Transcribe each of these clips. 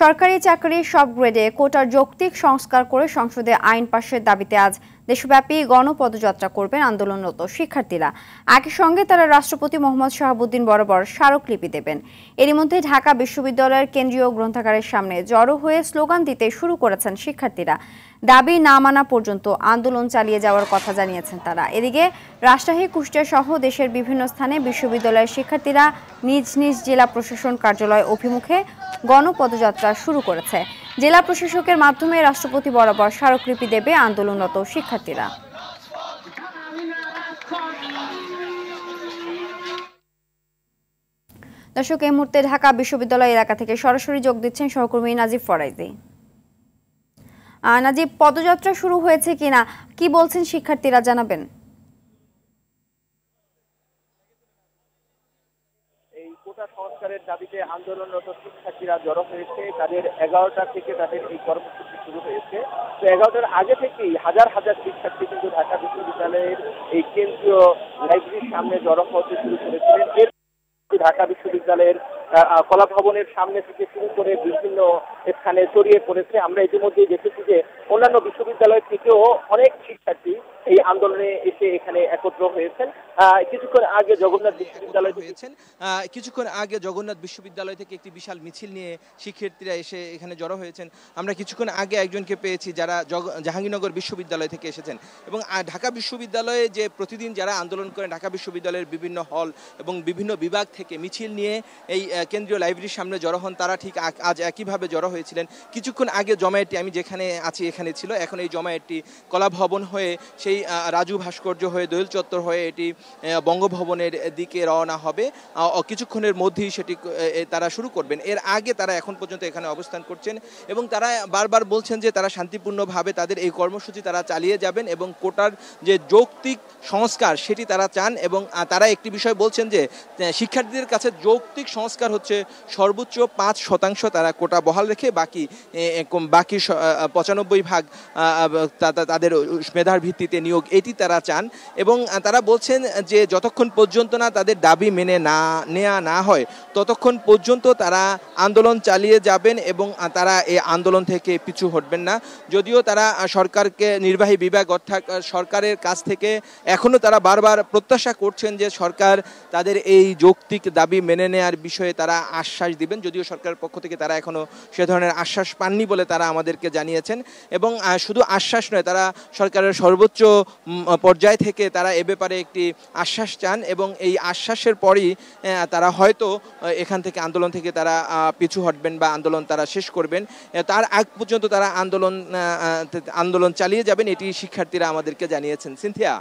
সরকারি চাকরির সব গ্রেডে কোটার যৌক্তিক সংস্কার করে সংসদে আইন পাশের দাবিতে আজ দেশব্যাপী গণপদযাত্রা করবেন আন্দোলনরত শিক্ষার্থীরা। একই সঙ্গে তারা রাষ্ট্রপতি মোহাম্মদ শাহাবুদ্দিন বরাবর স্মারকলিপি দেবেন। এরই মধ্যে ঢাকা বিশ্ববিদ্যালয়ের কেন্দ্রীয় গ্রন্থাগারের সামনে জড়ো হয়ে স্লোগান দিতে শুরু করেছেন শিক্ষার্থীরা। দাবি না মানা পর্যন্ত আন্দোলন চালিয়ে যাওয়ার কথা জানিয়েছেন তারা। এদিকে রাজশাহী, কুষ্টিয়া সহ দেশের বিভিন্ন স্থানে বিশ্ববিদ্যালয়ের শিক্ষার্থীরা নিজ নিজ জেলা প্রশাসন কার্যালয় অভিমুখে গণপদযাত্রা শুরু করেছে। জেলা প্রশাসকের মাধ্যমে রাষ্ট্রপতি বরাবর স্মারকলিপি দেবে আন্দোলনরত শিক্ষার্থীরা। দর্শক, এই মুহূর্তে ঢাকা বিশ্ববিদ্যালয় এলাকা থেকে সরাসরি যোগ দিচ্ছেন সহকর্মী নাজিব ফরাইজি। নাজিব, পদযাত্রা শুরু হয়েছে কিনা, কি বলছেন শিক্ষার্থীরা, জানাবেন। এই কোটা সংস্কারের দাবিতে আন্দোলনরত শিক্ষার্থীরা জড়ো হয়েছে। তাদের 11টা থেকে তাদের এই কর্মসূচি শুরু হয়েছে। তো 11টার আগে থেকেই হাজার হাজার শিক্ষার্থী কিন্তু ঢাকা বিশ্ববিদ্যালয়ের এই কেন্দ্রীয় লাইব্রেরির সামনে জড়ো হতে শুরু করেছিলেন। এর ঢাকা বিশ্ববিদ্যালয়ের কলা ভবনের সামনে থেকে শুরু করে বিভিন্ন স্থানে ছড়িয়ে পড়েছে। আমরা ইতিমধ্যেই দেখেছি যে অন্যান্য বিশ্ববিদ্যালয় থেকেও অনেক শিক্ষার্থী এই আন্দোলনে এসে এখানে একত্র হয়েছেন। কিছুক্ষণ আগে জগন্নাথ বিশ্ববিদ্যালয় থেকে একটি বিশাল মিছিল নিয়ে শিক্ষার্থীরা এসে এখানে জড়ো হয়েছেন। আমরা কিছুক্ষণ আগে একজনকে পেয়েছি যারা জাহাঙ্গীরনগর বিশ্ববিদ্যালয় থেকে এসেছেন। এবং ঢাকা বিশ্ববিদ্যালয়ে যে প্রতিদিন যারা আন্দোলন করেন, ঢাকা বিশ্ববিদ্যালয়ের বিভিন্ন হল এবং বিভিন্ন বিভাগ থেকে মিছিল নিয়ে এই কেন্দ্রীয় লাইব্রেরির সামনে জড়ো হন, তারা ঠিক আজ একইভাবে জড়ো হয়েছিলেন। কিছুক্ষণ আগে জমায়েতটি আমি যেখানে আছি এখানে ছিল। এখন এই জমায়েতটি কলা ভবন হয়ে সেই রাজু ভাস্কর্য হয়ে দোয়েল চত্বর হয়ে এটি বঙ্গভবনের দিকে রওনা হবে। কিছুক্ষণের মধ্যেই সেটি তারা শুরু করবেন। এর আগে তারা এখন পর্যন্ত এখানে অবস্থান করছেন এবং তারা বারবার বলছেন যে তারা শান্তিপূর্ণভাবে তাদের এই কর্মসূচি তারা চালিয়ে যাবেন এবং কোটার যে যৌক্তিক সংস্কার সেটি তারা চান। এবং তারা একটি বিষয় বলছেন যে শিক্ষার্থীদের কাছে যৌক্তিক সংস্কার হচ্ছে সর্বোচ্চ 5% তারা কোটা বহাল রেখে বাকি 95% তাদের মেধার ভিত্তিতে নিয়োগ, এটি তারা চান। এবং তারা বলছেন যে যতক্ষণ পর্যন্ত না তাদের দাবি মেনে নেওয়া না হয় ততক্ষণ পর্যন্ত তারা আন্দোলন চালিয়ে যাবেন এবং তারা এই আন্দোলন থেকে পিছু হটবেন না। যদিও তারা সরকারকে, নির্বাহী বিভাগ অর্থাৎ সরকারের কাছ থেকে এখনও তারা বারবার প্রত্যাশা করছেন যে সরকার তাদের এই যৌক্তিক দাবি মেনে নেওয়ার বিষয়ে তারা আশ্বাস দিবেন। যদিও সরকারের পক্ষ থেকে তারা এখনও সে ধরনের আশ্বাস পাননি বলে তারা আমাদেরকে জানিয়েছেন। এবং শুধু আশ্বাস নয়, তারা সরকারের সর্বোচ্চ পর্যায় থেকে তারা এ ব্যাপারে একটি আশ্বাস চান এবং এই আশ্বাসের পরই তারা হয়তো এখান থেকে আন্দোলন থেকে তারা পিছু হটবেন বা আন্দোলন তারা শেষ করবেন। তার আগ পর্যন্ত তারা আন্দোলন চালিয়ে যাবেন, এটি শিক্ষার্থীরা আমাদেরকে জানিয়েছেন। সিনথিয়া।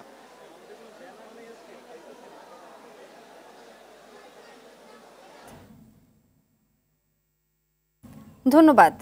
ধন্যবাদ।